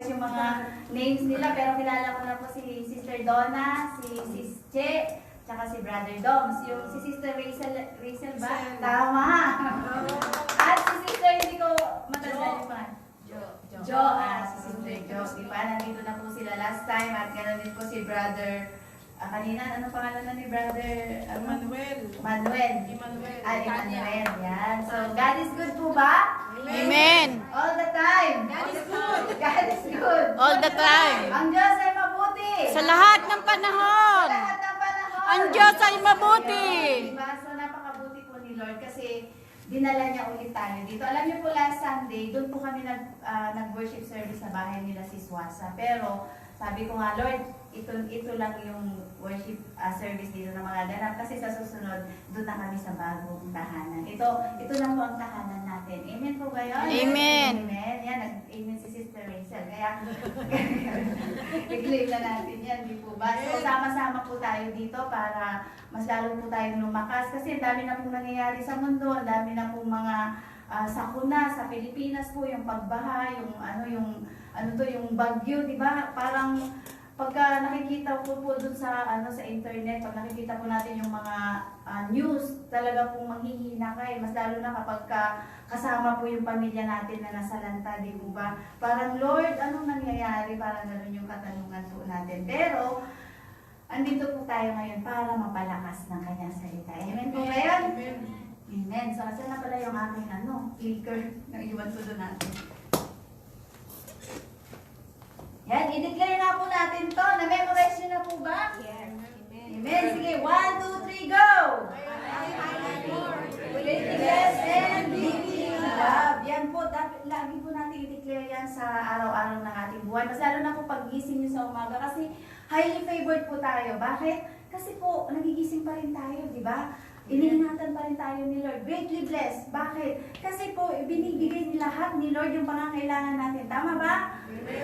yung mga names nila, pero kilala ko na po si Sister Donna, si Sis Che, tsaka si Brother Doms. Yung si Sister Rachel ba? Tama! At si Sister, hindi ko matandaan yung pangalan. Jo, si Sister Jo. Diba? Nandito na po sila last time at ganoon din po si Brother kanina, ano pangalan na ni Brother? Emmanuel. Emmanuel. Yan. So, God is good po ba? Amen. All the time. God is good. God is good. All the time. Ang Diyos ay mabuti. Sa lahat ng panahon. Sa lahat ng panahon. Ang Diyos ay mabuti. Diba? So, napakabuti po ni Lord kasi dinala niya ulit tayo dito. Alam niyo po, last Sunday, doon po kami nag-worship service sa bahay nila si Swasa. Pero, sabi ko nga, Lord, ito lang yung worship service dito na mga ganap. Kasi sa susunod, doon na kami sa bagong tahanan. Ito lang po ang tahanan natin. Amen po ba yun? Amen. Amen. Yan, nag-amen si Sister Rachel. Kaya, i-claim na natin yan, di po ba? So, sama-sama po tayo dito para mas lalo po tayong lumakas. Kasi ang dami na pong nangyayari sa mundo, ang dami na pong mga sakuna sa Pilipinas po, yung pagbaha, yung bagyo, di ba? Parang pagka nakikita po dun sa sa internet, pag nakikita po natin yung mga news, talaga pong manghihina kayo. Mas lalo na kapag kasama po yung pamilya natin na nasa lanta, di po ba? Parang, Lord, anong nangyayari? Parang ganun yung katanungan po natin. Pero, andito po tayo ngayon para mapalakas ng kanyang salita. Amen po ba yun? Amen. So, saan na pala yung aking clicker na iwan ko doon natin. Yan, i-declare na po natin to. Na-memorize nyo na po ba? Yes. Amen. Sige, 1, 2, 3, go! Bless and living love. Yan po, lagi po natin i-declare yan sa araw-araw ng ating buhay. Mas lalo na po pag-gising nyo sa umaga kasi highly favored po tayo. Bakit? Kasi po, nagigising pa rin tayo, di ba? Iniingatan pa rin tayo ni Lord. Greatly blessed. Bakit? Kasi po, binibigay ni lahat ni Lord yung pangangailangan natin. Tama ba?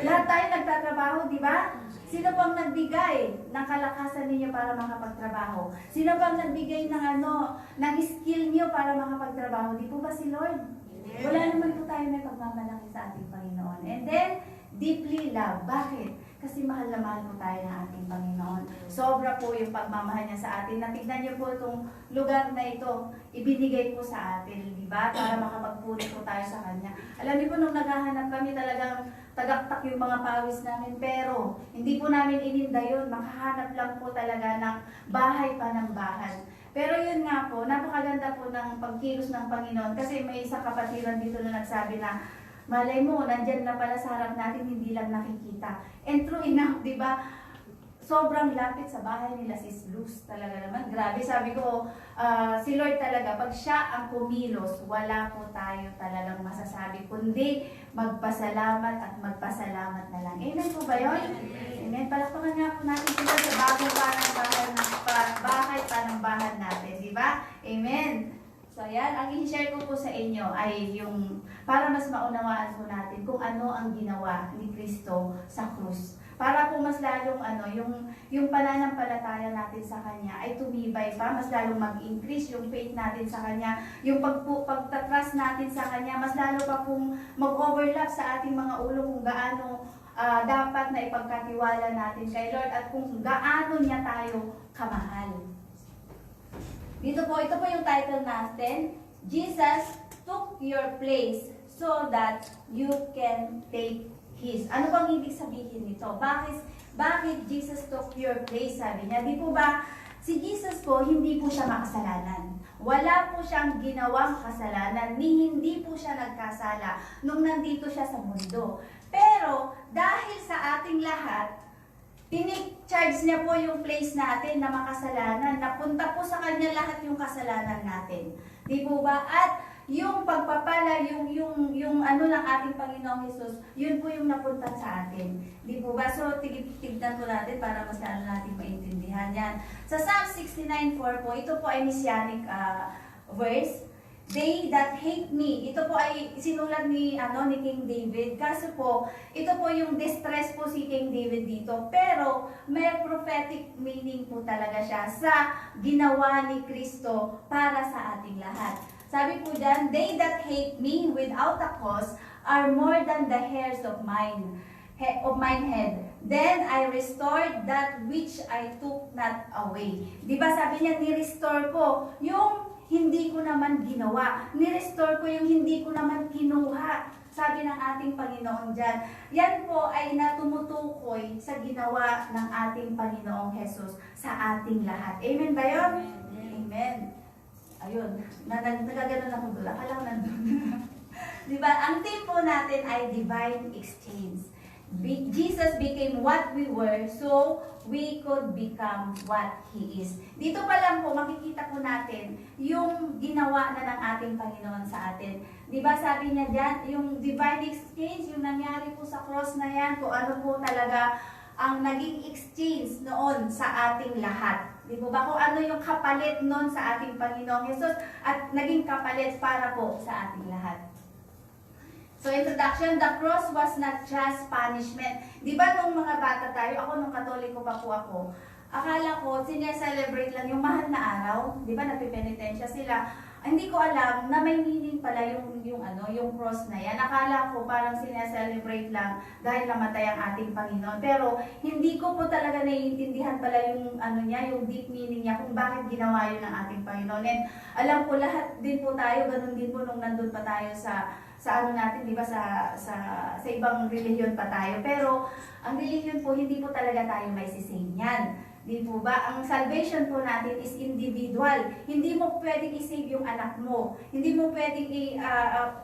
Lahat tayo nagtatrabaho, di ba? Sino bang nagbigay ng kalakasan ninyo para makapagtrabaho? Sino bang nagbigay ng skill niyo para makapagtrabaho? Di po ba si Lord? Wala naman po tayo may pagmamalaki sa ating Panginoon. And then, deeply love. Bakit? Kasi mahal na mahal po tayo ng ating Panginoon. Sobra po yung pagmamahal niya sa atin. Natignan niyo po itong lugar na ito, ibinigay po sa atin, di ba? Para makapagpuri po tayo sa Kanya. Alam niyo po, nung naghahanap kami, talagang tagaktak yung mga pawis namin. Pero, hindi po namin ininda yun. Makahanap lang po talaga ng bahay pa ng bahay. Pero yun nga po, napakaganda po ng pagkilos ng Panginoon. Kasi may isang kapatiran dito na nagsabi na, malay mo, nandyan na pala sa harap natin, hindi lang nakikita. And true enough, di ba? Sobrang lapit sa bahay nila si Luz. Talaga naman, grabe. Sabi ko, si Lord talaga, pag siya ang kumilos, wala po tayo talagang masasabi, kundi magpasalamat at magpasalamat na lang. Amen po ba yun? Amen. Palakpakan nga po natin sila sa bagong bahay panambahan natin. Di ba? Amen. So, ayan, ang i-share ko po sa inyo ay yung para mas maunawaan po natin kung ano ang ginawa ni Kristo sa krus. Para po mas lalong yung pananampalataya natin sa Kanya ay tumibay pa, mas lalong mag-increase yung faith natin sa Kanya, yung pagtatrust natin sa Kanya, mas lalo pa pong mag-overlap sa ating mga ulo kung gaano dapat na ipagkatiwala natin kay Lord at kung gaano niya tayo kamahal. Ito po yung title natin, Jesus took your place so that you can take His. Ano bang ibig sabihin nito? Bakit Jesus took your place? Sabi niya, di po ba, si Jesus po, hindi po siya makasalanan. Wala po siyang ginawang kasalanan, ni hindi po siya nagkasala nung nandito siya sa mundo. Pero, dahil sa ating lahat, tinik-charge niya po yung place natin na makasalanan. Napunta po sa Kanya lahat yung kasalanan natin. Di po ba? At yung pagpapala, yung ng ating Panginoong Hesus, yun po yung napunta sa atin. Di po ba? So, tignan po natin para mas lalo natin maintindihan yan. Sa Psalm 69:4 po, ito po ay messianic verse. They that hate me. Ito po ay sinulat ni King David. Kaso po, ito po yung distress po si King David dito. Pero may prophetic meaning po talaga siya sa ginawa ni Kristo para sa ating lahat. Sabi po dyan, they that hate me without a cause are more than the hairs of mine of mine head. Then I restored that which I took not away. Di ba sabi niya, ni-restore ko yung hindi ko naman ginawa. Ni-restore ko yung hindi ko naman kinuha. Sabi ng ating Panginoon dyan. Yan po ay natumutukoy sa ginawa ng ating Panginoong Jesus sa ating lahat. Amen ba yun? Amen. Ayun. Nagaganon ako doon. Akala ko nandun. Diba? Ang theme po natin ay divine exchange. Jesus became what we were so we could become what He is. Dito pa lang po, makikita po natin yung ginawa na ng ating Panginoon sa atin. Diba sabi niya dyan, yung divine exchange, yung nangyari po sa cross na yan, kung ano po talaga ang naging exchange noon sa ating lahat. Di ba? Kung ano yung kapalit noon sa ating Panginoong Jesus at naging kapalit para po sa ating lahat. So, introduction, the cross was not just punishment. Di ba nung mga bata tayo, ako nung Katoliko pa po ako, akala ko, sineselebrate lang yung mahal na araw. Di ba, napipenitensya sila. Hindi ko alam na may meaning pala yung cross na yan. Akala ko parang sineselebrate lang dahil namatay ang ating Panginoon. Pero hindi ko po talaga naiintindihan pala yung yung deep meaning niya kung bakit ginawa yun ng ating Panginoon. And alam ko lahat din po tayo, ganun din po nung nandun pa tayo sa natin, di ba, sa ibang relihiyon pa tayo. Pero ang relihiyon po, hindi po talaga tayo may sisave niyan. Di po ba? Ang salvation po natin is individual. Hindi mo pwedeng i-save yung anak mo. Hindi mo pwedeng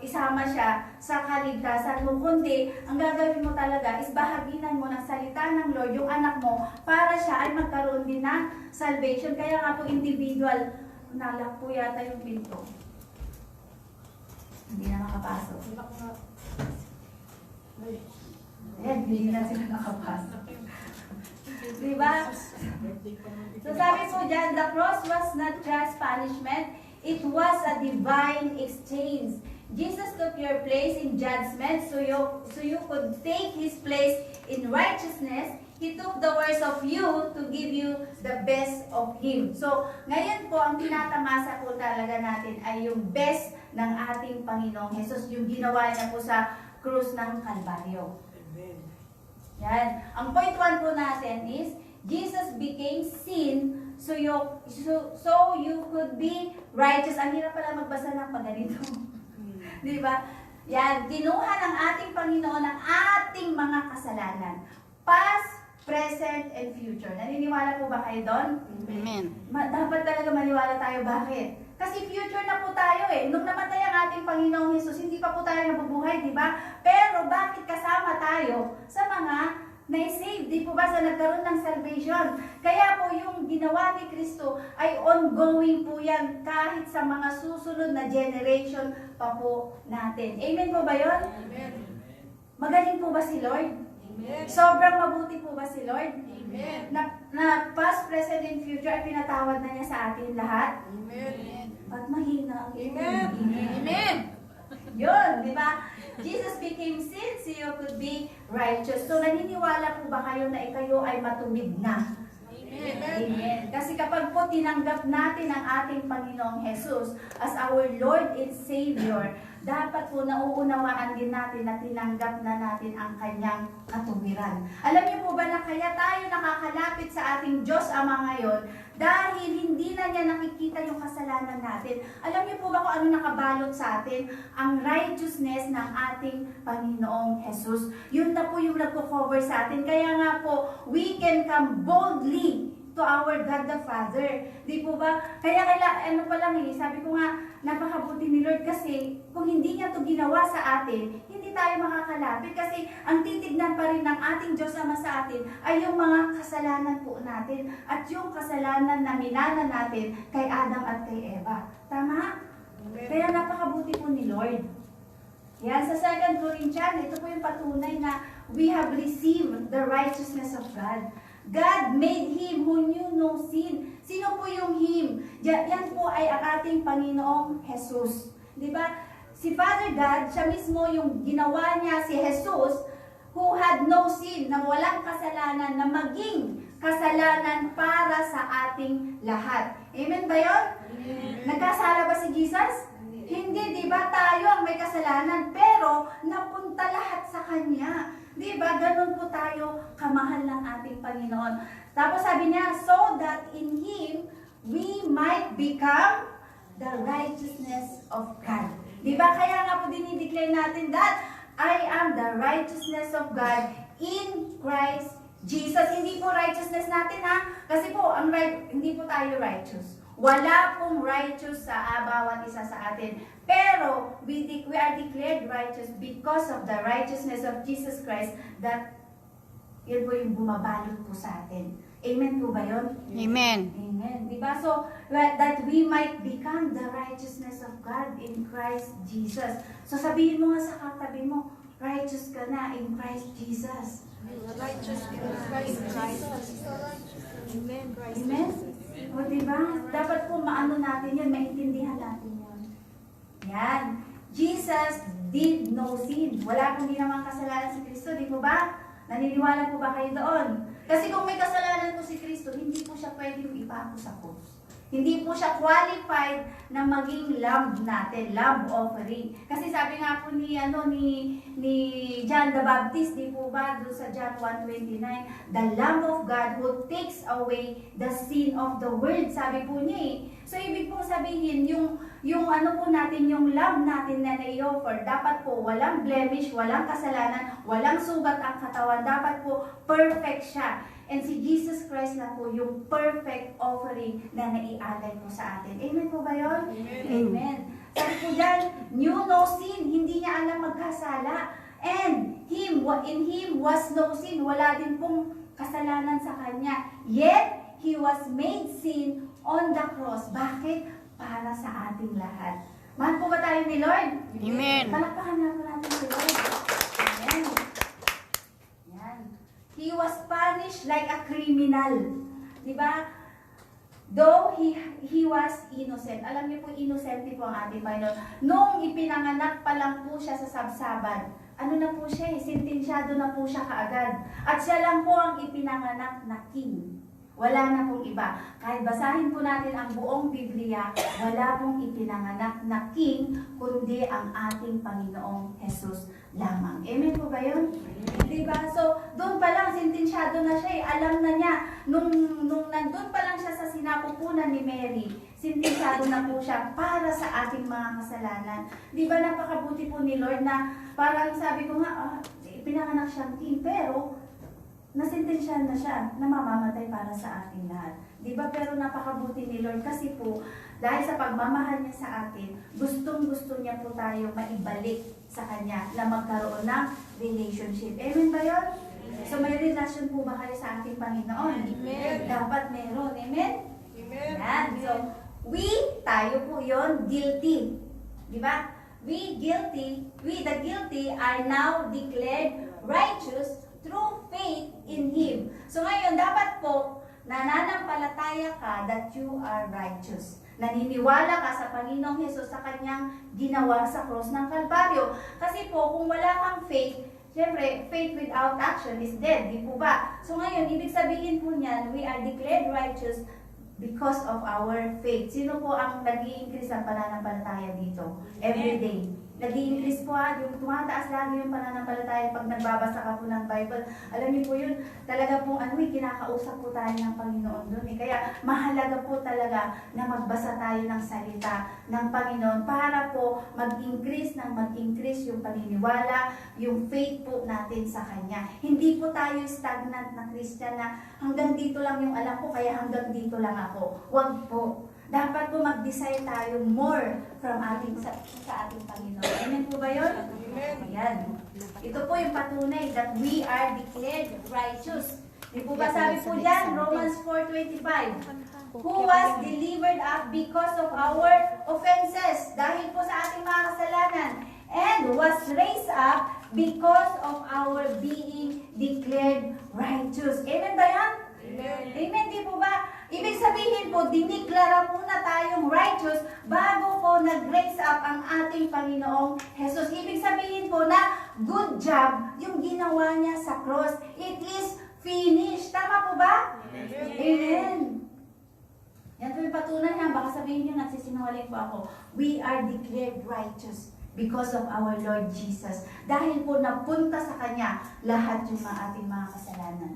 isama siya sa kaligtasan mo. Kundi, ang gagawin mo talaga is bahaginan mo ng salita ng Lord yung anak mo para siya ay magkaroon din ng salvation. Kaya nga po individual. Nalak po yata yung pinto. Hindi na makapasok. Ayan, hindi na sila nakapasok. Diba? So sabi po dyan, the cross was not just punishment, it was a divine exchange. Jesus took your place in judgment so you could take His place in righteousness. He took the worst of you to give you the best of Him. So, ngayon po, ang tinatamasa po talaga natin ay yung best ng ating Panginoong Jesus, yung ginawa niya po sa krus ng Kalbaryo. Amen. Yan. Ang point 1 po natin is, Jesus became sin so you could be righteous. Ang hirap pala magbasa ng pagganito. Di ba? Yan. Kinuha ng ating Panginoon ang ating mga kasalanan. Past, present, and future. Naniniwala po ba kayo doon? Amen. Dapat talaga maniwala tayo. Bakit? Kasi future na po tayo eh. Nung namatay ang ating Panginoong Jesus, hindi pa po tayo nabubuhay, di ba? Pero bakit kasama tayo sa mga na-save, di po ba, sa nagkaroon ng salvation? Kaya po yung ginawa ni Kristo ay ongoing po yan kahit sa mga susunod na generation pa po natin. Amen po ba yun? Amen. Magaling po ba si Lord? Amen. Sobrang mabuti po ba si Lord? Amen. Na past, present, and future ay pinatawad na niya sa atin lahat? Amen. At mahina ang Amen. Amen. Yun, di ba? Jesus became sin so you could be righteous. So, naniniwala po ba kayo na ikayo ay matuwid na? Amen. Amen. Kasi kapag po tinanggap natin ang ating Panginoong Jesus as our Lord and Savior, dapat po nauunawaan din natin na tinanggap na natin ang kanyang katuwiran. Alam niyo po ba na kaya tayo nakakalapit sa ating Diyos Ama ngayon dahil hindi na niya nakikita yung kasalanan natin. Alam niyo po ba kung ano nakabalot sa atin? Ang righteousness ng ating Panginoong Jesus. Yun na po yung nagko-cover sa atin. Kaya nga po, we can come boldly to our God the Father. Di po ba? Kaya ano pa lang sabi ko nga, napakabuti ni Lord kasi kung hindi niya to ginawa sa atin, hindi tayo makakalapit kasi ang titignan pa rin ng ating Diyos Ama sa atin ay yung mga kasalanan po natin at yung kasalanan na minana natin kay Adam at kay Eva. Tama? Kaya napakabuti po ni Lord. Yan, sa 2 Corinthians, ito po yung patunay na we have received the righteousness of God. God made Him who knew no sin. Sino po yung Him? Yan po ay ang ating Panginoong Jesus. Diba? Si Father God, siya mismo yung ginawa niya si Jesus who had no sin, na walang kasalanan, na maging kasalanan para sa ating lahat. Amen ba yun? Nagkasala ba si Jesus? Hindi, di ba? Tayo ang may kasalanan, pero napunta lahat sa Kanya. Di ba? Ganun po tayo kamahal ng ating Panginoon. Tapos sabi niya, so that in Him, we might become the righteousness of God. Di ba? Kaya nga po dinideclare natin that I am the righteousness of God in Christ Jesus. Hindi po righteousness natin ha. Kasi po, hindi po tayo righteous. Wala pong righteous sa bawat isa sa atin. Pero, we are declared righteous because of the righteousness of Jesus Christ that yun po yung bumabalot po sa atin. Amen po ba yun? Amen. Amen. Diba? So, that we might become the righteousness of God in Christ Jesus. So, sabihin mo nga sa katabi mo, righteous ka na in Christ Jesus. Righteous in Christ Jesus. Amen. Amen? O diba? Dapat po maano natin yun, maintindihan natin yun. Yan. Jesus did no sin. Wala pong ginawang kasalanan si Kristo, di po ba? Naniniwala po ba kayo doon? Kasi kung may kasalanan po si Kristo, hindi po siya pwedeng ipako sa krus. Hindi po siya qualified na maging lamb natin, lamb offering. Kasi sabi nga po ni John the Baptist, di po ba, doon sa John 1:29, the Lamb of God who takes away the sin of the world, sabi po niya eh. So ibig pong sabihin, yung ano po natin, yung lamb natin na na-i-offer, dapat po walang blemish, walang kasalanan, walang sugat ang katawan, dapat po perfect siya. And si Jesus Christ na po yung perfect offering na naialay po sa atin. Amen po ba yun? Amen. Amen. Sabi po dyan, knew no sin. Hindi niya alam magkasala. And in Him was no sin. Wala din pong kasalanan sa Kanya. Yet, He was made sin on the cross. Bakit? Para sa ating lahat. Mahal po ba tayo ni Lord? Amen. Palakpakan na po natin si Lord. Amen. Yan. He was punished like a criminal. Diba? Though he was innocent. Alam niyo po, innocent po ang ating Panginoon. Nung ipinanganak pa lang po siya sa sabsaban, ano na po siya eh, sentensyado na po siya kaagad. At siya lang po ang ipinanganak na king. Wala na pong iba. Kahit basahin po natin ang buong Biblia, wala pong ipinanganak na king, kundi ang ating Panginoong Jesus lamang. Amen po ba yun? Diba? So, doon pa lang, sentensyado na siya eh. Alam na niya, nung nandun pa lang siya sa sinapupunan ni Mary, sentensyado na po siya para sa ating mga kasalanan. Diba napakabuti po ni Lord na parang sabi ko nga, pinanganak siyang king, pero nasintensyahan na siya na mamamatay para sa ating lahat. Diba? Pero napakabuti ni Lord kasi po, dahil sa pagmamahal niya sa atin, gustong-gusto niya po tayo maibalik sa Kanya na magkaroon ng relationship. Amen ba yun? So may relasyon po ba kayo sa ating Panginoon? Amen. Dapat meron. Amen? Amen. Yan. So, tayo po yon guilty. Diba? We the guilty are now declared righteous through faith in Him. So ngayon, dapat po, nananampalataya ka that you are righteous. Naniniwala ka sa Panginoong Hesus sa Kanyang ginawa sa cross ng Kalbaryo. Kasi po, kung wala kang faith, syempre, faith without action is dead, di po ba? So ngayon, ibig sabihin po niyan, we are declared righteous because of our faith. Sino po ang nag-i-increase ang pananampalataya dito? Every day. Nag-i-increase po yung tumataas lagi yung pananampalataya pag nagbabasa ka po ng Bible. Alam niyo po yun, talaga pong kinakausap po tayo ng Panginoon doon. Kaya mahalaga po talaga na magbasa tayo ng salita ng Panginoon para po mag-increase yung paniniwala, yung faith po natin sa Kanya. Hindi po tayo stagnant na Christian na hanggang dito lang yung alam ko, kaya hanggang dito lang ako. Huwag po. Dapat po mag-desire tayo more from sa ating Panginoon. Amen po ba yun? Amen. Ayan. Ito po yung patunay that we are declared righteous. Di po ba sabi po dyan, Romans 4:25, who was delivered up because of our offenses, dahil po sa ating mga kasalanan, and was raised up because of our being declared righteous. Amen ba yan? Amen. Amen, di po ba? Ibig sabihin po, diniklara muna tayong righteous bago po nag-raise up ang ating Panginoong Jesus. Ibig sabihin po na good job yung ginawa niya sa cross. It is finished. Tama po ba? Amen. Amen. Yan po yung patunay ha. Baka sabihin niyo, nagsisinungaling po ako. We are declared righteous. because of our Lord Jesus. Dahil po napunta sa Kanya lahat yung ating mga kasalanan.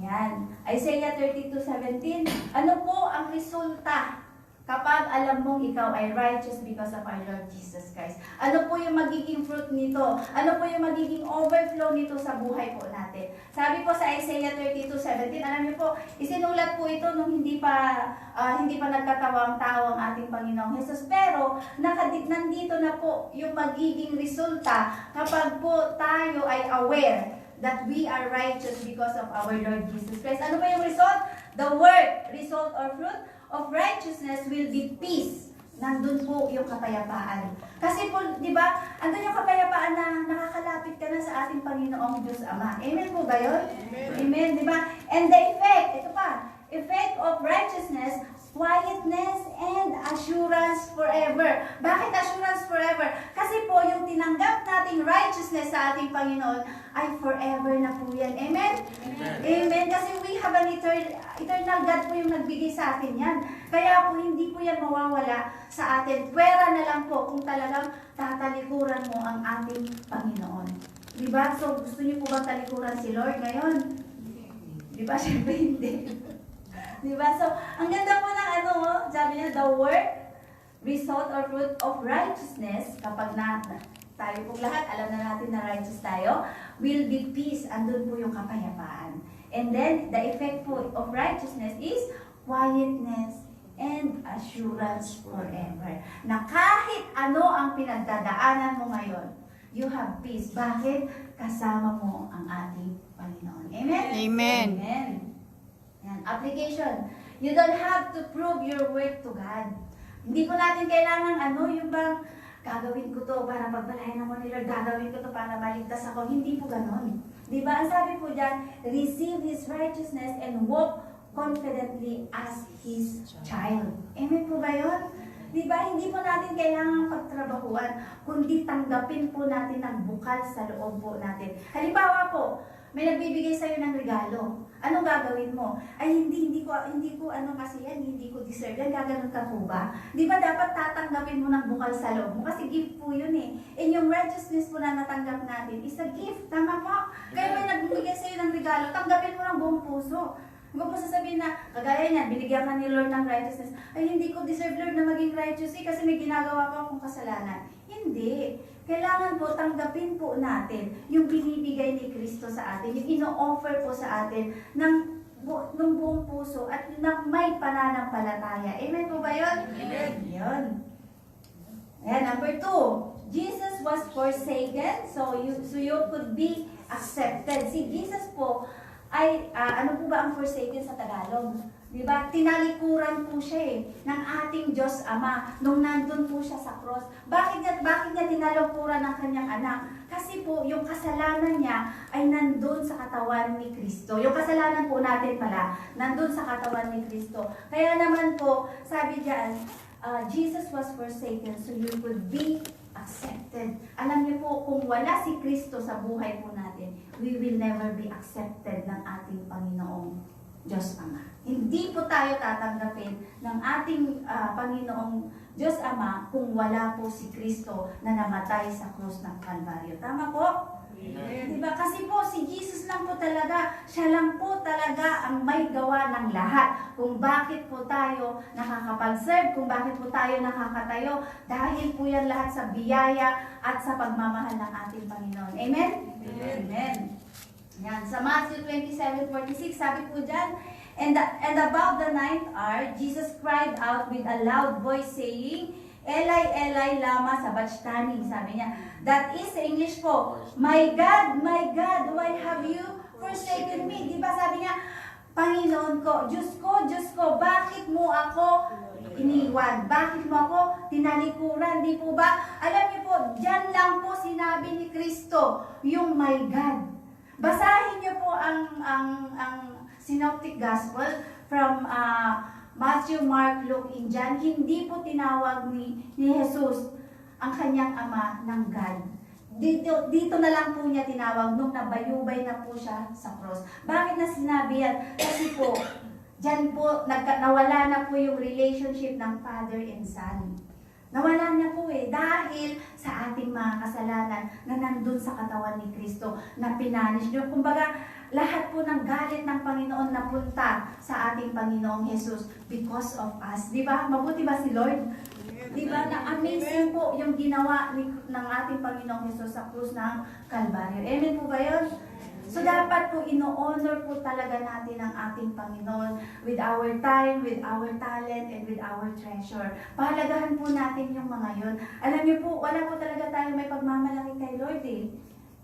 Yan. Isaiah 32:17. Ano po ang resulta kapag alam mong ikaw ay righteous because of our Lord Jesus Christ? Ano po yung magiging fruit nito? Ano po yung magiging overflow nito sa buhay po natin? Sabi po sa Isaiah 32:17, alam niyo po, isinulat po ito nung hindi pa nagkatawang-tao ang ating Panginoong Jesus. Pero nandito na po yung magiging resulta kapag po tayo ay aware that we are righteous because of our Lord Jesus Christ. Ano ba yung result? The result or fruit of righteousness will be peace. Nandun po yung kapayapaan. Kasi po, di ba, andun yung kapayapaan na nakakalapit ka na sa ating Panginoong Diyos Ama. Amen po ba yun? Amen, di ba? And the effect of righteousness, quietness and assurance forever. Bakit assurance forever? Kasi po, yung tinanggap nating righteousness sa ating Panginoon ay forever na po yan. Amen? Amen. Kasi we have an eternal God po yung nagbigay sa atin yan. Kaya po, hindi po yan mawawala sa atin. Pwera na lang po kung talagang tatalikuran mo ang ating Panginoon. Diba? So, gusto niyo po bang talikuran si Lord ngayon? Diba? Siyempre hindi. Diba? So, ang ganda po ng sabi niya, the result or fruit of righteousness, kapag tayo po lahat, alam na natin na righteous tayo, will be peace. Andun po yung kapayapaan. And then, the effect po of righteousness is quietness and assurance forever. Na kahit ano ang pinagdadaanan mo ngayon, you have peace. Bakit? Kasama mo ang ating Panginoon. Amen? Amen. Amen. Yan. Application. You don't have to prove your worth to God. Hindi po natin kailangan yung bang gagawin ko to para pagbalayan ako ni Lord, gagawin ko to para maligtas ako. Hindi po ganon. Di ba? Ang sabi po dyan, receive His righteousness and walk confidently as His child. Amen po ba yun? Di ba? Hindi po natin kailangan pagtrabahuan, kundi tanggapin po natin ang bukal sa loob po natin. Halimbawa po, may nagbibigay sa'yo ng regalo. Anong gagawin mo? Ay, hindi ko kasi yan, hindi ko deserve yan. Gaganon ka po ba? Di ba dapat tatanggapin mo ng bukal sa loob mo? Kasi gift po yun eh. And yung righteousness po na natanggap natin is a gift. Tama po? Kaya may nagbibigay sa'yo ng regalo, tanggapin mo ng buong puso. Huwag mo sasabihin na, kagaya niyan, binigyan ka ni Lord ng righteousness. Ay, hindi ko deserve, Lord, na maging righteous kasi may ginagawa pa akong kasalanan. Hindi. Kailangan po, tanggapin po natin yung binibigay ni Kristo sa atin, yung ino-offer po sa atin ng buong puso at na may pananampalataya. Amen po ba yun? Amen. Yun. Ayan, number 2. Jesus was forsaken, so you could be accepted. Si Jesus po ay, ano po ba ang forsaken sa Tagalog? Diba? Tinalikuran po siya ng ating Diyos Ama nung nandun po siya sa cross. Bakit niya tinalikuran ng kanyang anak? Kasi po, yung kasalanan niya ay nandun sa katawan ni Kristo. Yung kasalanan po natin pala, nandun sa katawan ni Kristo. Kaya naman po, sabi diyan, Jesus was forsaken so you could be accepted. Alam niyo po, kung wala si Kristo sa buhay po natin, we will never be accepted ng ating Panginoong Diyos Ama. Hindi po tayo tatanggapin ng ating Panginoong Diyos Ama kung wala po si Kristo na namatay sa krus ng Kalbaryo. Tama po? Amen. Diba? Kasi po, si Jesus lang po talaga, siya lang po talaga ang may gawa ng lahat. Kung bakit po tayo nakakapag-serve, kung bakit po tayo nakakatayo, dahil po yan lahat sa biyaya at sa pagmamahal ng ating Panginoon. Amen? Amen. Amen. Yan. Sa Matthew 27:46, sabi po dyan, And about the ninth hour, Jesus cried out with a loud voice saying, Eli, Eli, lama sabachthani. Sabi niya. That is, sa English po, my God, why have you forsaken me? Di ba sabi niya, Panginoon ko, Diyos ko, bakit mo ako iniwan? Bakit mo ako tinalikuran? Di po ba? Alam niyo po, dyan lang po sinabi ni Kristo, yung my God. Basahin niyo po ang Synoptic Gospel from Matthew, Mark, Luke, and John. Hindi po tinawag ni Jesus ang kanyang ama ng God. Dito na lang po niya tinawag nung nabayubay na po siya sa cross. Bakit na sinabi yan? Kasi po, dyan po, nawala na po yung relationship ng father and son. Nawala na po eh, dahil sa ating mga kasalanan na nandun sa katawan ni Kristo, na pinanish nyo. Kumbaga, lahat po ng galit ng Panginoon napunta sa ating Panginoong Jesus because of us. Di ba? Mabuti ba si Lord? Di ba? Na amazing po yung ginawa ng ating Panginoong Jesus sa krus ng Kalbaryo. Amen po ba yun? So dapat po ino-honor po talaga natin ang ating Panginoon with our time, with our talent, and with our treasure. Pahalagahan po natin yung mga yun. Alam niyo po, wala po talaga tayo may pagmamalaki kay Lord eh.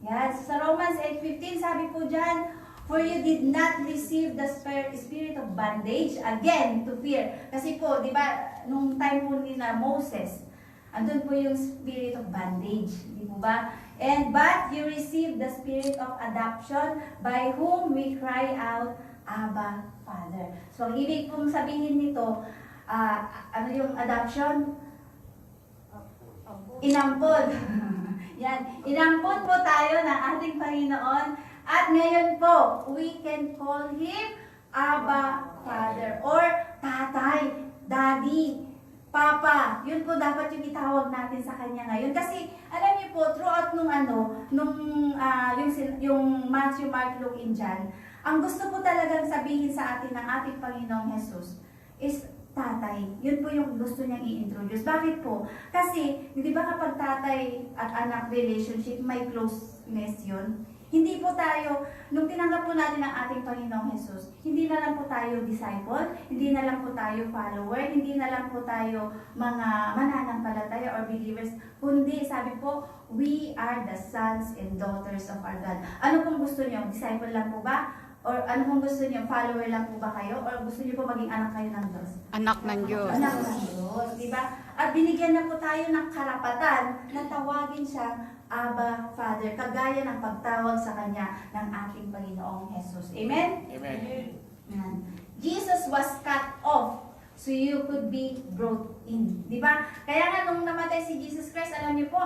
Yes, sa Romans 8:15 sabi po dyan, for you did not receive the spirit of bondage again to fear. Kasi po, di ba, nung time po ni na Moses, andun po yung spirit of bondage, di po ba? And but you received the spirit of adoption by whom we cry out, Abba, Father. So, ang ibig pong sabihin nito, ano yung adoption? Inampon. Yan. Inampon po tayo ng ating Panginoon. At ngayon po, we can call Him Abba, Father. Or Tatay, Daddy, Papa. Yun po dapat yung itawag natin sa Kanya ngayon. Kasi, alam niyo po, throughout yung Matthew, Mark, Luke, and John, ang gusto po talagang sabihin sa atin ng ating Panginoong Jesus is tatay. Yun po yung gusto niyang i-introduce. Bakit po? Kasi, di ba kapag tatay at anak relationship, may closeness yun? Hindi po tayo, nung tinanggap po natin ang ating Panginoong Jesus, hindi na lang po tayo disciple, hindi na lang po tayo follower, hindi na lang po tayo mga mananampalataya or believers, kundi sabi po, we are the sons and daughters of our God. Ano pong gusto niyo? Disciple lang po ba? Or ano pong gusto niyo? Follower lang po ba kayo? Or gusto niyo po maging anak kayo ng Diyos? Anak ng Diyos. Anak ng Diyos, di ba? At binigyan na po tayo ng karapatan na tawagin siyang Abba, Father, kagaya ng pagtawag sa Kanya ng ating Panginoong Jesus. Amen? Amen. Yan. Jesus was cut off so you could be brought in. Di ba? Kaya nga nung namatay si Jesus Christ, alam niyo po,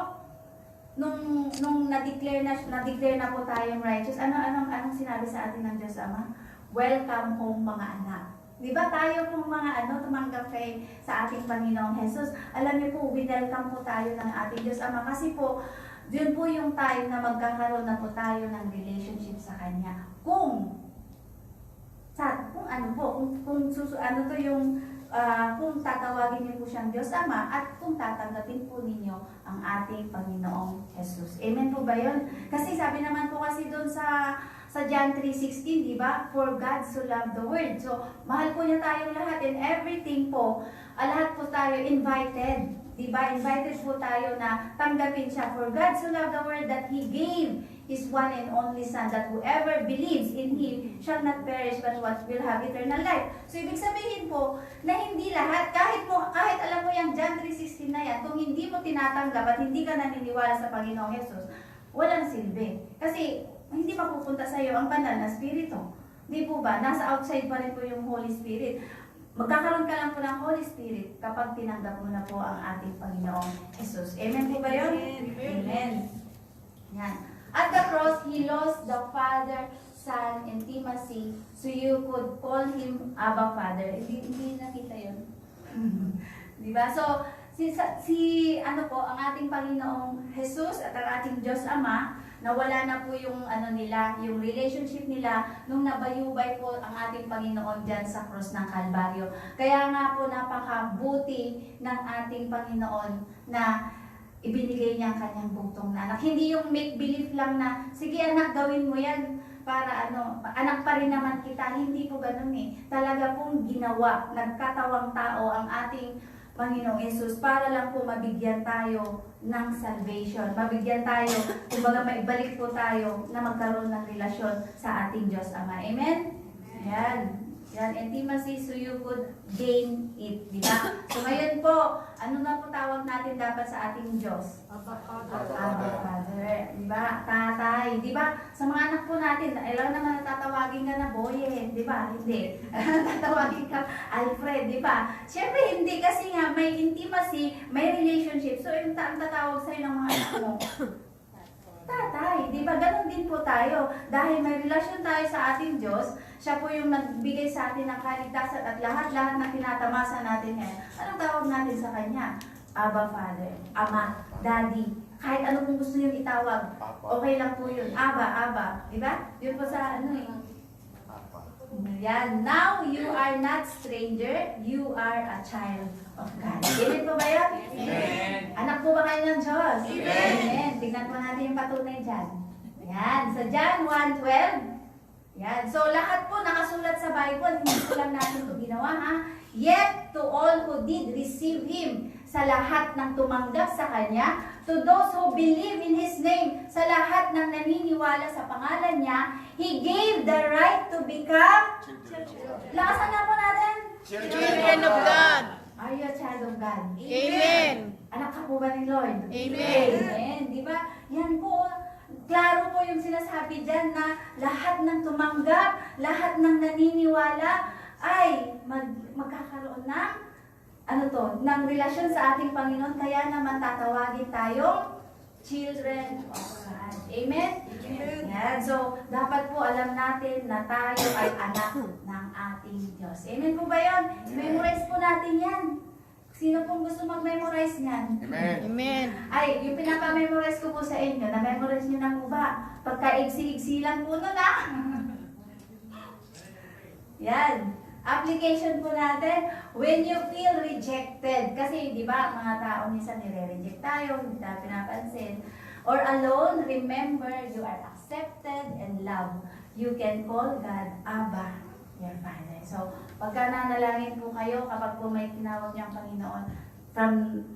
nung na-declare na po tayong righteous, anong sinabi sa atin ng Diyos Ama? Welcome home mga anak. Di ba tayo pong mga tumanggap sa ating Panginoong Jesus? Alam niyo po, welcome po tayo ng ating Diyos Ama kasi po, yun po yung time na magkakaroon na po tayo ng relationship sa Kanya. Kung tatawagin niyo po siyang Diyos Ama at kung tatanggapin po ninyo ang ating Panginoong Jesus. Amen po ba yun? Kasi sabi naman po kasi doon sa John 3:16, di ba? For God so loved the world. So, mahal po niya tayong lahat and everything po, lahat po tayo invited. Diba? Invited po tayo na tanggapin siya. For God so loved the world that He gave His one and only Son, that whoever believes in Him shall not perish but what will have eternal life. So, ibig sabihin po na hindi lahat, kahit alam mo yung John 3:16 na yan, kung hindi mo tinatanggap at hindi ka naniniwala sa Panginoong Jesus, walang silbi. Kasi, hindi mapupunta sa iyo ang banal na Espiritu. Di po ba? Nasa outside pa rin po yung Holy Spirit. Magkakaroon ka lang po ng Holy Spirit kapag tinanggap mo na po ang ating Panginoong Jesus. Amen po ba yun? Amen. Yan. At the cross, He lost the Father, Son, intimacy so you could call Him Abba, Father. Hindi nakita yun. Diba? So, ang ating Panginoong Jesus at ang ating Diyos Ama, nawala na po yung yung relationship nila nung nabayubay po ang ating Panginoon diyan sa krus ng Kalbaryo. Kaya nga po napakabuti ng ating Panginoon na ibinigay niya ang kanyang bugtong na anak. Hindi yung make believe lang na sige anak gawin mo yan para anak pa rin naman kita. Hindi po ganoon eh. Talaga pong ginawa, nagkatawang tao ang ating Panginoong Jesus para lang po mabigyan tayo ng salvation. Mabigyan tayo, kumbaga maibalik po tayo na magkaroon ng relasyon sa ating Diyos Ama. Amen? Yan. Yan, intimacy so you could gain it. Diba? So ngayon po, ano na po tawag natin dapat sa ating Diyos? Abba, Abba, Father. Father. Diba? Tatay. Diba? Sa mga anak po natin, ilang naman natatawagin ka na Boye. Diba? Hindi. Tatawagin ka Alfred. Diba? Siyempre hindi kasi nga may intimacy, may relationship. So yung tatawag sa'yo ng mga anak mo, tatay. Diba? Ganon din po tayo. Dahil may relasyon tayo sa ating Diyos, siya po yung nagbigay sa atin ng kaligtasan at lahat-lahat na tinatamasa natin ngayon. Anong tawag natin sa Kanya? Abba Father, Ama, Daddy. Kahit ano kung gusto nyo itawag, okay lang po yun. Abba. Di ba? Yun po sa ano eh. Yan. Now, you are not stranger. You are a child of God. Amen po ba yun? Amen. Anak po ba kayo ng Diyos? Amen. Amen. Tignan po natin yung patunay dyan. Yan. Sa John 1:12. Yan. So, lahat po nakasulat sa Bible. Hindi ko lang natin ito ginawa, ha? Yet, to all who did receive Him, sa lahat ng tumanggap sa Kanya, to those who believe in His name, sa lahat ng naniniwala sa pangalan niya, He gave the right to become, lakasan na po natin, Children of God. Are you a child of God? Amen. Anak ka po ba ni Lord? Amen. Amen. Di ba? Yan po, klaro po yung sinasabi dyan na lahat ng tumanggap, lahat ng naniniwala ay magkakaroon ng ng relasyon sa ating Panginoon, kaya naman tatawagin tayong children of God. Amen? Amen. Yan. So, dapat po alam natin na tayo ay anak ng ating Diyos. Amen po ba yun? Memorize po natin yan. Sino pong gusto mag-memorize niyan? Amen. Amen. Ay, yung pinaka-memorize ko po sa inyo, na-memorize nyo na po ba? Pagka-igsi-igsi lang po nun, ah. Yan. Application po natin, when you feel rejected, kasi di ba mga tao minsan nire-reject tayo, hindi tayo pinapansin, or alone, remember you are accepted and loved. You can call God Abba, your Father. So, pagka nanalangin po kayo, kapag po may tinawag niyo ang Panginoon, from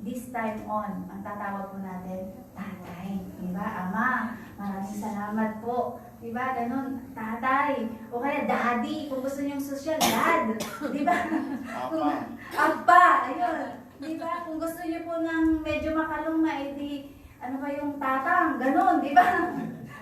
this time on, ang tatawag po natin, Tatay. Di ba? Ama, maraming salamat po. Di ba? Ganun, Tatay. O kaya Daddy, kung gusto niyong social, Dad. Di ba? Apa. Ayun. Di ba? Kung gusto niyo po ng medyo makaluma, edi, ano ba yung tatang? Ganun, di ba?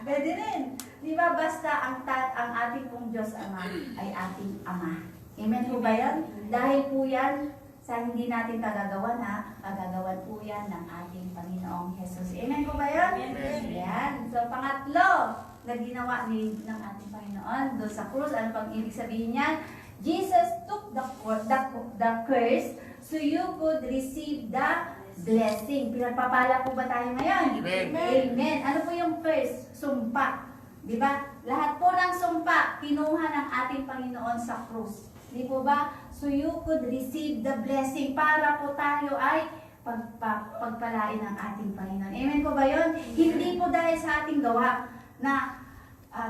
Pwede rin. Di ba? Basta ang ating pong Diyos Ama ay ating Ama. Amen po ba yan? Dahil po yan, sa hindi natin kagagawan, ha? Kagagawan po yan ng ating Panginoong Jesus. Amen po ba yan? Amen. Yan. So, pangatlo na ginawa ng ating Panginoon doon sa krus. Ano pang ibig sabihin niyan? Jesus took the curse so you could receive the blessing. Pinagpapala po ba tayo ngayon? Amen. Amen. Ano po yung curse? Sumpa. Di ba? Lahat po ng sumpa, kinuha ng ating Panginoon sa krus. Di po ba? So you could receive the blessing para po tayo ay pagpalain ng ating Panginoon. Amen po ba yun? Hindi po dahil sa ating gawa na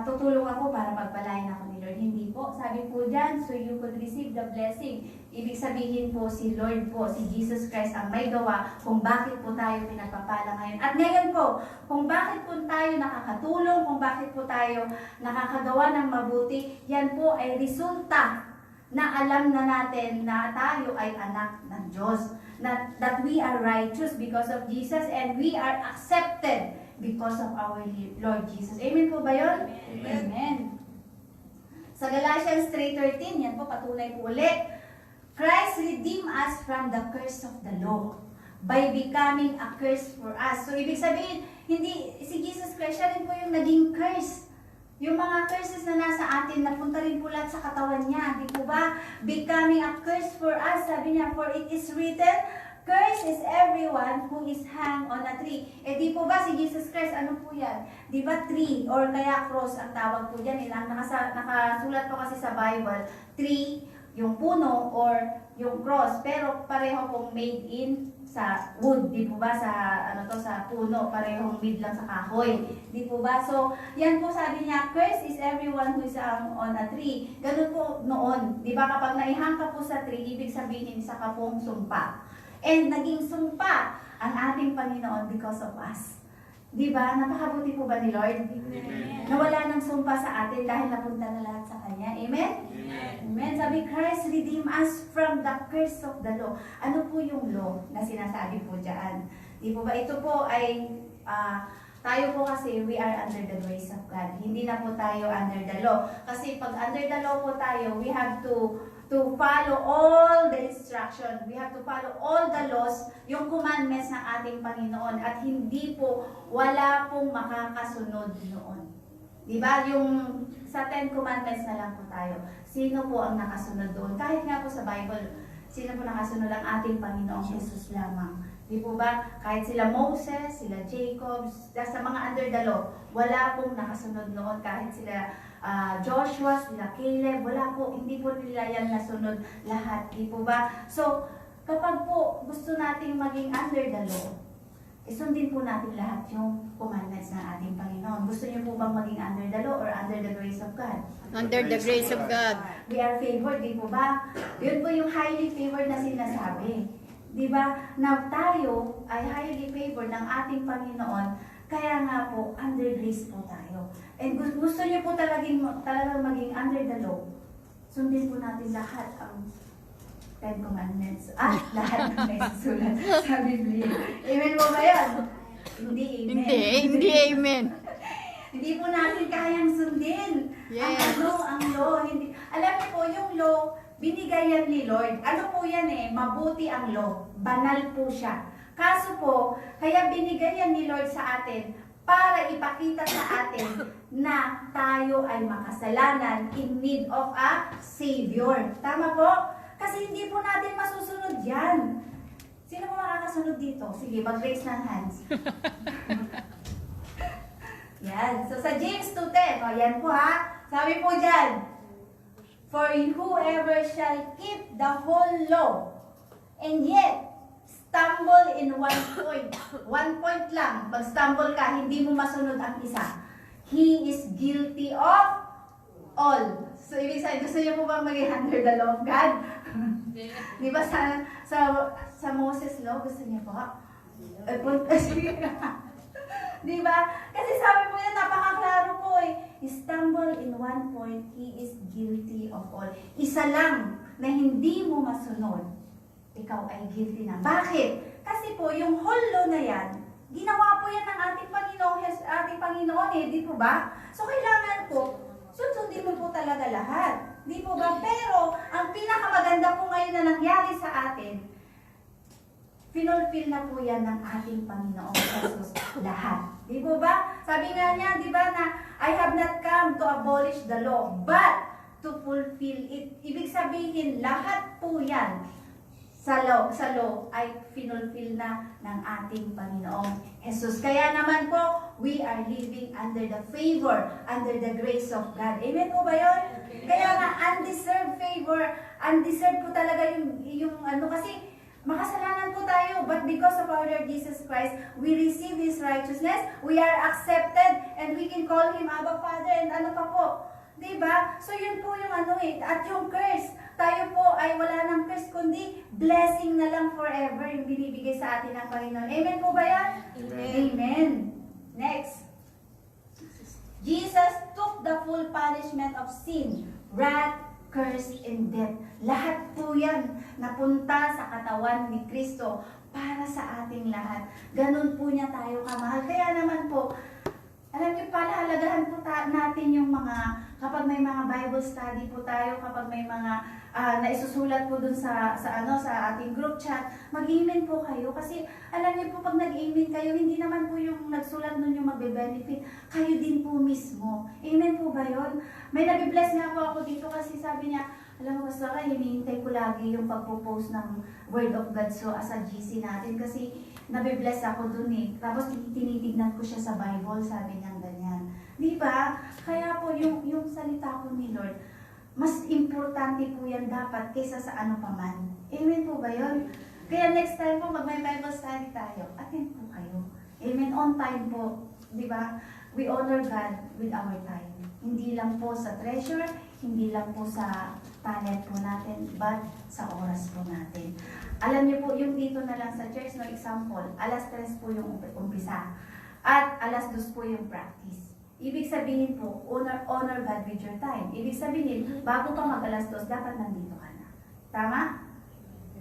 tutulong ako para pagpalain ako ni Lord. Hindi po. Sabi po dyan, so you could receive the blessing. Ibig sabihin po, si Lord po, si Jesus Christ ang may gawa kung bakit po tayo pinagpapala ngayon. At ngayon po, kung bakit po tayo nakakatulong, kung bakit po tayo nakakagawa ng mabuti, yan po ay resulta na alam na natin na tayo ay anak ng Diyos. That we are righteous because of Jesus and we are accepted because of our Lord Jesus. Amen po ba yun? Amen. Amen. Sa Galatians 3:13, yan po, patunay po ulit. Christ redeemed us from the curse of the law by becoming a curse for us. So, ibig sabihin, hindi, si Jesus Christ, siya rin po yung naging curse. Yung mga curses na nasa atin, napunta rin po lahat sa katawan niya. Di po ba? Becoming a curse for us. Sabi niya, for it is written, curse is everyone who is hanged on a tree. Eh di po ba si Jesus Christ, ano po yan? Di ba tree or kaya cross ang tawag po dyan? Nakasulat po kasi sa Bible, tree, yung puno or yung cross. Pero pareho pong made in sa wood, di po ba? Sa sa puno, parehong made lang sa kahoy. Di po ba? So, yan po sabi niya, curse is everyone who is on a tree. Ganun po noon. Di ba? Kapag naihang ka po sa tree, ibig sabihin isa ka pong sumpa. And naging sumpa ang ating Panginoon because of us. Di ba? Napakabuti po ba ni Lord? Amen. Nawala ng sumpa sa atin dahil napunta na lahat sa Kanya. Amen? Amen. Amen. Sabi, Christ redeemed us from the curse of the law. Ano po yung law na sinasabi po dyan? Di po ba? Ito po ay, tayo po kasi, we are under the grace of God. Hindi na po tayo under the law. Kasi pag under the law po tayo, we have to follow all the instruction. We have to follow all the laws, yung commandments ng ating Panginoon. At hindi po, wala pong makakasunod noon. Diba? Yung sa 10 commandments na lang po tayo. Sino po ang nakasunod doon? Kahit nga po sa Bible, sino po nakasunod ang ating Panginoong Jesus lamang. Di po ba? Kahit sila Moses, sila Jacob, sa mga under the law, wala pong nakasunod noon. Kahit sila Joshua, sila Caleb, wala po, hindi po nila yan nasunod lahat. Di po ba? So, kapag po gusto nating maging under the law, isundin po natin lahat yung commandments ng ating Panginoon. Gusto niyo po bang maging under the law or under the grace of God? Under the grace of God. We are favored, di po ba? Yun po yung highly favored na sinasabi. Di ba? Na tayo ay highly favored ng ating Panginoon, kaya nga po, under grace po tayo. And gusto niyo po talagang maging under the law, sundin po natin lahat ang Ten Commandments. Lahat ng may susulat sa Biblia. Amen po ba yan? Hindi, amen. Hindi amen. Hindi po natin kayang sundin. Yes. Ang law. Hindi. Alam niyo po, yung law, binigay yan ni Lord. Ano po yan mabuti ang law. Banal po siya. Kaso po, kaya binigay yan ni Lord sa atin para ipakita sa atin na tayo ay makasalanan in need of a Savior. Tama po? Kasi hindi po natin masusunod yan. Sino po makakasunod dito? Sige, mag-raise ng hands. Yan. So sa James 2:10, yan po ha. Sabi po dyan, for whoever shall keep the whole law, and yet stumble in one point lang, pag stumble ka, hindi mo masunod ang isa, he is guilty of all. So ibig sabihin, gusto niyo po bang maging under the law of God? Di ba sa Moses law, gusto niyo po? Di ba? Kasi sabi po niya, napakaklaro po He stumbled in one point, he is guilty of all. Isa lang na hindi mo masunod, ikaw ay guilty na. Bakit? Kasi po, yung whole law na yan, ginawa po yan ng ating Panginoon di po ba? So kailangan po, susundin mo po talaga lahat. Di po ba? Pero, ang pinakamaganda po ngayon na nangyari sa atin, finulfill na po yan ng ating Panginoong Jesus lahat. Di po ba? Sabi nga niya, di ba na, I have not come to abolish the law, but to fulfill it. Ibig sabihin, lahat po yan sa law ay finulfill na ng ating Panginoong Jesus. Kaya naman po, we are living under the favor, under the grace of God. Amen po ba yun? Kaya nga, undeserved favor, undeserved po talaga yung kasi makasalanan po tayo, but because of our Lord Jesus Christ, we receive His righteousness, we are accepted, and we can call Him Abba Father, and ano pa po. Diba? So yun po yung at yung curse, tayo po ay wala ng curse, kundi blessing na lang forever yung binibigay sa atin ng Panginoon. Amen po ba yan? Amen. Next. Jesus took the full punishment of sin, wrath, curse, and death. Lahat po yan napunta sa katawan ni Kristo para sa ating lahat. Ganun po niya tayo kamahal. Kaya naman po, alam niyo pala, halagahan po natin yung kapag may mga Bible study po tayo, kapag may mga naisusulat po dun sa ating group chat, mag-amen po kayo. Kasi alam niyo po, pag nag-amen kayo, hindi naman po yung nagsulat nun yung magbe-benefit. Kayo din po mismo. Amen po ba yun? May nabibless nga po ako dito kasi sabi niya, alam mo, Pastor, hinihintay ko lagi yung pagpo-post ng Word of God so as a GC natin kasi nabibless ako dun Tapos tinitignan ko siya sa Bible, sabi niya ganyan. Di ba? Kaya po yung salita po ni Lord, mas importante po yan dapat kaysa sa ano pa man. Amen po ba yun? Kaya next time po, mag may Bible study tayo, attend po kayo. Amen. On time po. Di ba? We honor God with our time. Hindi lang po sa treasure, hindi lang po sa talent po natin, but sa oras po natin. Alam niyo po, yung dito na lang sa church, no example, alas 3 po yung umpisa. At alas 2 po yung practice. Ibig sabihin po, honor God with your time. Ibig sabihin, bago pa mag-alas 2, dapat nandito ka na. Tama?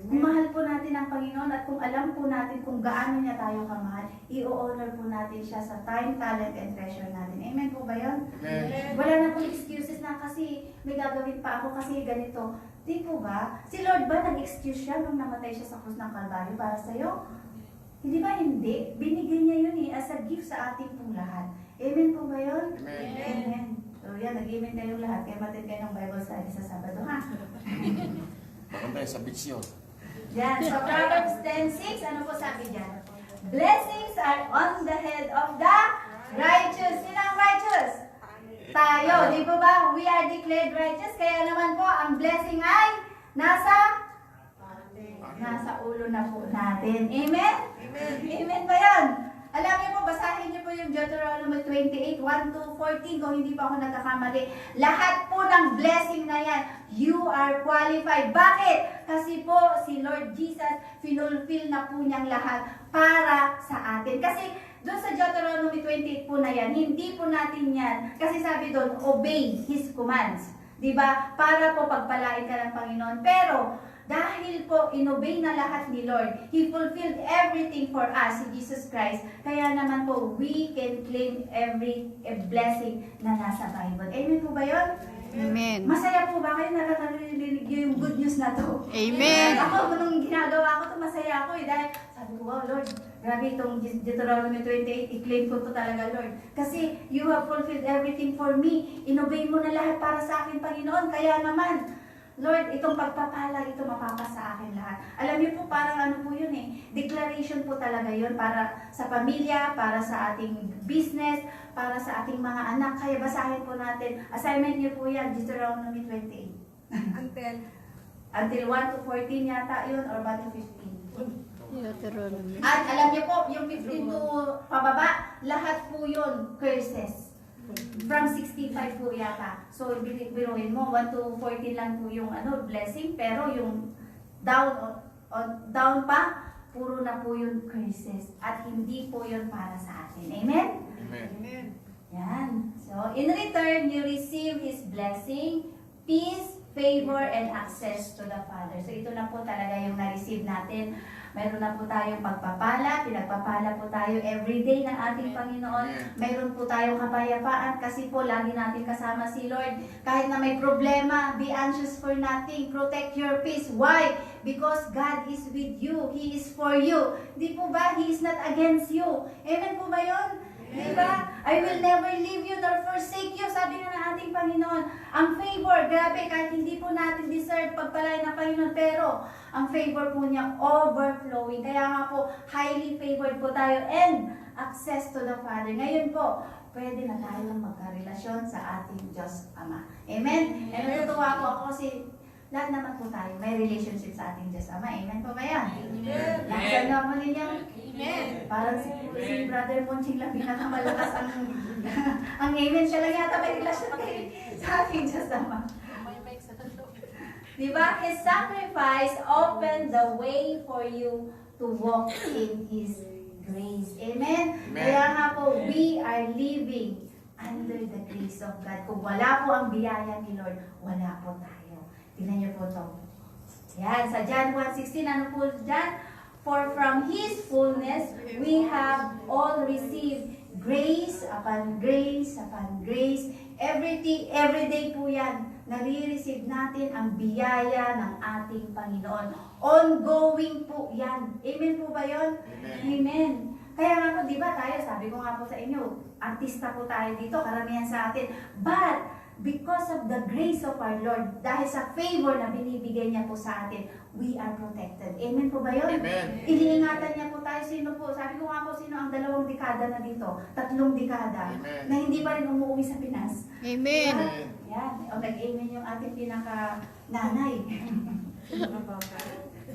Kung mahal po natin ang Panginoon at kung alam po natin kung gaano niya tayo kamahal, i-honor po natin siya sa time, talent, and treasure natin. Amen po ba yun? Amen. Wala na pong excuses na kasi may gagawin pa ako kasi ganito. Di po ba? Si Lord ba nag-excuse siya nung namatay siya sa krus ng Kalbaryo para sa'yo? Hindi ba hindi? Binigay niya yun as a gift sa ating pong lahat. Amen po ba yun? Amen. Amen. So yan, nag-amen kayong lahat. Kaya matin kayo ng Bible study sa Sabado, ha? Maganda sa beach yun. Yan. So, Proverbs 10:6, ano po sabi dyan? Blessings are on the head of the righteous. Sino ang righteous? Tayo. Di po ba? We are declared righteous. Kaya naman po, ang blessing ay nasa ulo na po natin. Amen? Amen. Amen ba yan? Alam niyo po, basahin niyo po yung Deuteronomy 28, 1-14, kung hindi pa ako nagkakamali. Lahat po ng blessing na yan, you are qualified. Bakit? Kasi po, si Lord Jesus, finulfill na po niyang lahat para sa atin. Kasi doon sa Deuteronomy 28 po na yan, hindi po natin yan. Kasi sabi doon, obey His commands. Diba? Para po pagpalain ka ng Panginoon. Pero, dahil po inobey na lahat ni Lord, He fulfilled everything for us, si Jesus Christ. Kaya naman po, we can claim every blessing na nasa Bible. Amen po ba yun? Amen. Masaya po ba kayo nakakarinig yung good news na to? Amen. Ako, nung ginagawa ko to, masaya ako eh. Dahil sabi ko, wow Lord, grabe itong Deuteronomy 28, i-claim ko to talaga Lord. Kasi you have fulfilled everything for me. Inobey mo na lahat para sa akin, Panginoon. Kaya naman, Lord, itong pagpapala, ito mapapasa sa akin lahat. Alam niyo po, parang ano po yun eh. Declaration po talaga yun para sa pamilya, para sa ating business, para sa ating mga anak. Kaya basahin po natin. Assignment niyo po yan, Deuteronomy 28. Until 1-14 yata yun, or 1-15. Deuteronomy. At alam niyo po, yung 15 to pababa, lahat po yun, curses. From 65 po yata. So, biruin mo, 1-14 lang po yung blessing, pero yung down pa, puro na po yung curses. At hindi po yun para sa atin. Amen? Amen. Yan. So, in return, you receive His blessing, peace, favor, and access to the Father. So, ito na po talaga yung na-receive natin. Meron na po tayong pagpapala, pinagpapala po tayo everyday ng ating Panginoon. Meron po tayong kapayapaan kasi po lagi natin kasama si Lord. Kahit na may problema, be anxious for nothing, protect your peace. Why? Because God is with you. He is for you. Di po ba? He is not against you. Amen po ba yun? Di ba? I will never leave you nor forsake you. Sabi nga ng ating Panginoon. Ang favor, grabe, kahit hindi po natin deserve pagpalain ng Panginoon, pero ang favor po niya overflowing. Kaya nga po, highly favored po tayo and access to the Father. Ngayon po, pwede na tayong magkarelasyon sa ating Diyos Ama. Amen? And natutuwa po ako kasi lahat naman po tayo may relationship sa ating Diyos Ama. Amen po ba yan? Amen. Lahat naman ninyo. Amen. Parang si Brother Monching lang pinakamalakas ang amen. Siya lang yata may relasyon sa ating Diyos Ama. Diba? His sacrifice opened the way for you to walk in His grace. Amen? Kaya nga po, we are living under the grace of God. Kung wala po ang biyaya ni Lord, wala po tayo. Tingnan niyo po ito. Yan, sa John 1:16, ano po dyan? For from His fullness, we have all received grace upon grace upon grace. Every day po yan, nare-receive natin ang biyaya ng ating Panginoon. Ongoing po yan. Amen po ba yun? Amen. Kaya nga po, di ba tayo, sabi ko nga po sa inyo, artista po tayo dito, karamihan sa atin. But, because of the grace of our Lord, dahil sa favor na binibigay niya po sa atin, we are protected. Amen po ba yun? Amen. Iniingatan niya po tayo. Sino po? Sabi ko nga po, sino ang 2 dekada na dito? 3 dekada. Amen. Na hindi pa rin umuwi sa Pinas. Amen. Yan. O nag-amen yung ating pinaka-nanay.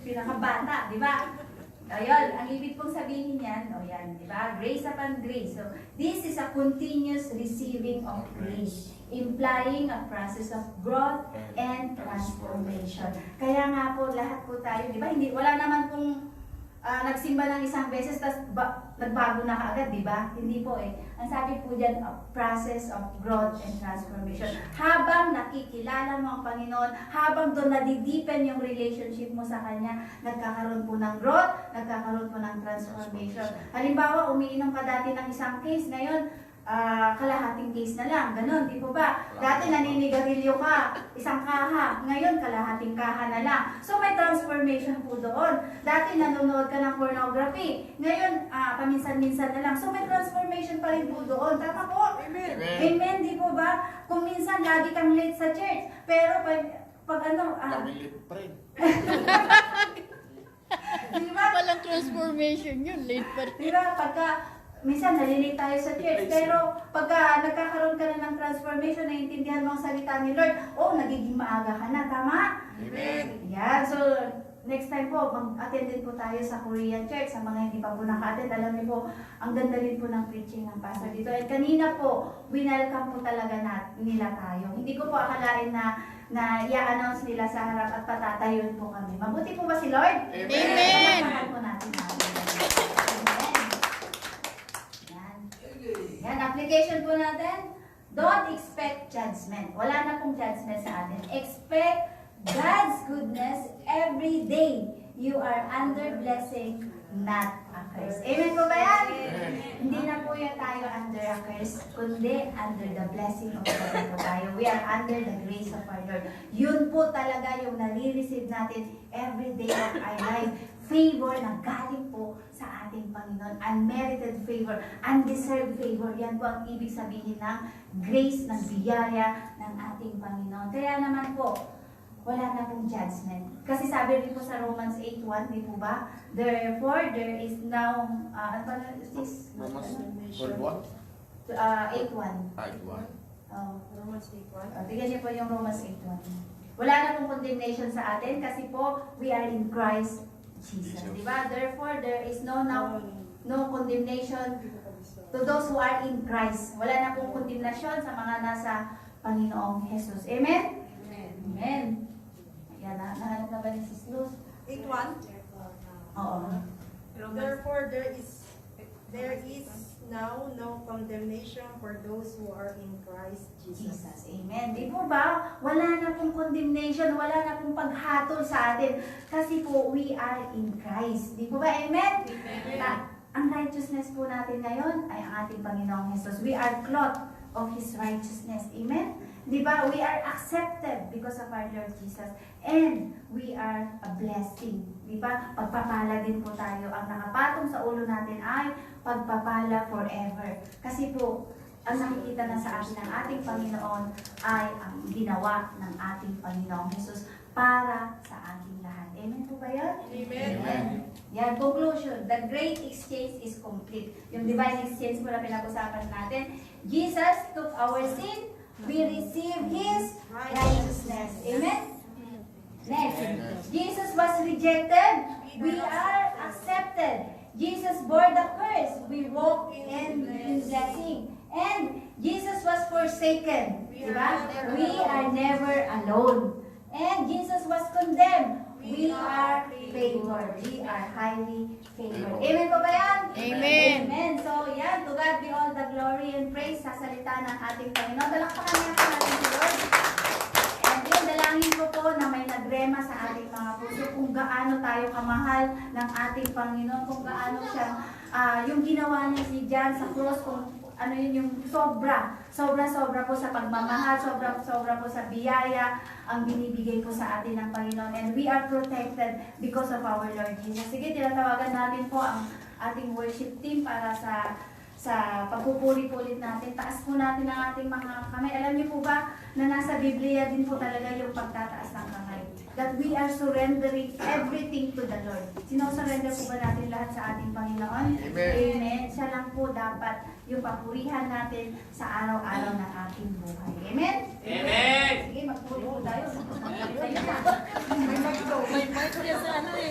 Pinaka-bata, di ba? Ayun, ang ibig pong sabihin yan, o yan, di ba? Grace upon grace. So, this is a continuous receiving of grace, implying a process of growth and transformation. Kaya nga po, lahat po tayo, di ba? Hindi, wala naman pong nagsimba ng isang beses, tapos nagbago na kaagad, di ba? Hindi po eh. Ang sabi po dyan, a process of growth and transformation. Habang nakikilala mo ang Panginoon, habang doon nadideepen yung relationship mo sa Kanya, nagkakaroon po ng growth, nagkakaroon po ng transformation. Halimbawa, umiinom ka dati ng isang case, ngayon, kalahating case na lang, ganun, di po ba? Dati naninigarilyo ka, isang kaha, ngayon kalahating kaha na lang. So may transformation po doon. Dati nanonood ka ng pornography, ngayon paminsan-minsan na lang. So may transformation pa rin po doon. Tama po? Amen. Amen, di po ba? Kung minsan lagi kang late sa church, pero pag Lagi late pa rin. Di ba? Walang transformation yun. Late pa rin. Di ba? Minsan nalilate tayo sa church, pero pagka nagkakaroon ka na ng transformation, naiintindihan mo ang salita ni Lord, nagiging maaga ka na, tama? Amen. Yeah, so next time po, mag-attend din po tayo sa Korean Church. Sa mga hindi pa po naka-attend, alam niyo po, ang ganda rin po ng preaching ng pastor dito. At kanina po, winelcome po talaga nila tayo. Hindi ko po akalain na i-announce nila sa harap at patatayun po kami. Mabuti po ba si Lord? Amen! Pagmamahal po natin. Yan, application po natin. Don't expect judgment. Wala na pong judgment sa atin. Expect God's goodness every day. You are under blessing, not a curse. Amen po ba yan? Hindi na po yan tayo under a curse, kundi under the blessing of God po tayo. We are under the grace of our Lord. Yun po talaga yung nare-receive natin every day of our life. Favor na galing po sa ating Panginoon. Unmerited favor, undeserved favor. Yan po ang ibig sabihin ng grace, ng biyaya ng ating Panginoon. Kaya naman po, wala na pong judgment. Kasi sabi rin po sa Romans 8:1, di po ba? Therefore, there is now, ano ba is this? For what? 8:1. Romans 8:1. Tignan niyo po yung Romans 8:1. Wala na pong condemnation sa atin kasi po, we are in Christ Jesus. Di ba? Therefore, there is no condemnation to those who are in Christ. Wala na pong condemnation sa mga nasa Panginoong Jesus. Amen? Amen. Ayan, nahanap na ba ni Sis Luz? 8:1. Oo. Therefore, there is now no condemnation for those who are in Christ Jesus. Jesus. Amen. Di po ba? Wala na pong condemnation, wala na pong paghatol sa atin. Kasi po, we are in Christ. Di po ba? Amen? Ang righteousness po natin ngayon ay ang ating Panginoong Jesus. We are clothed of His righteousness. Amen? Di ba? We are accepted because of our Lord Jesus. And we are a blessing. Di ba? Pagpapala din po tayo. Ang nakapatong sa ulo natin ay pagpapala forever. Kasi po, ang nakikita na sa atin ng ating Panginoon ay ang ginawa ng ating Panginoong Jesus para sa ating lahat. Amen po ba yan? Amen. Yan, conclusion. The great exchange is complete. Yung divine exchange po na pinag-usapan natin. Jesus took our sin. We receive His righteousness. Amen? Next. Jesus was rejected. We are accepted. Jesus bore the curse. We walk in blessing. And Jesus was forsaken. Diba? We are never alone. And Jesus was condemned. We are favored. We are highly favored. Amen po ba yan? Amen. Amen. So yan, to God be all the glory and praise sa salita ng ating Panginoon. Dalakpakan niya po natin si Lord. And yun, dalangin ko po na may nagrema sa ating mga puso kung gaano tayo kamahal ng ating Panginoon, kung gaano siya, yung ginawa niya si John sa cross, kung ano yun yung sobra po sa pagmamahal, sobra po sa biyaya ang binibigay po sa atin ng Panginoon. And we are protected because of our Lord Jesus. Sige, tinatawagan natin po ang ating worship team para sa pagpupuri-pulit natin. Taas po natin ang ating mga kamay. Alam niyo po ba na nasa Biblia din po talaga yung pagtataas ng kamay? That we are surrendering everything to the Lord. Sino-surrender po ba natin lahat sa ating Panginoon? Amen. Amen. Siya lang po dapat yung papurihan natin sa araw-araw ng ating buhay. Amen? Amen. Sige, magpuri po tayo. May mic daw. May mic yan sa ano eh.